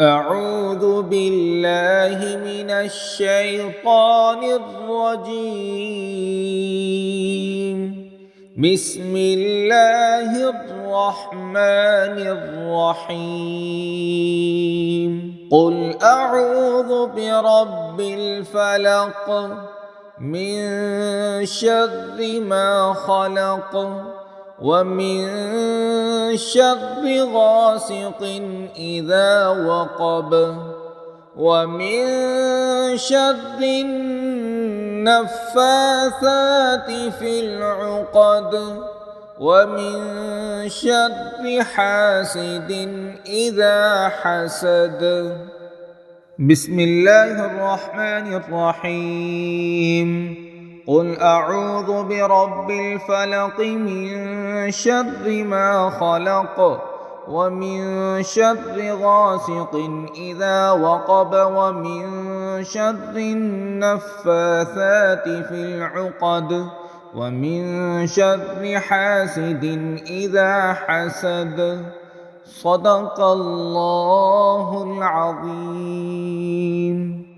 أعوذ بالله من الشيطان الرجيم. بسم الله الرحمن الرحيم. قل أعوذ برب الفلق من شر ما خلق ومن شر غاسق إذا وقب ومن شر النفاثات في العقد ومن شر حاسد إذا حسد. بسم الله الرحمن الرحيم. قل أعوذ برب الفلق من شر ما خلق ومن شر غاسق إذا وقب ومن شر النفاثات في العقد ومن شر حاسد إذا حسد. صدق الله العظيم.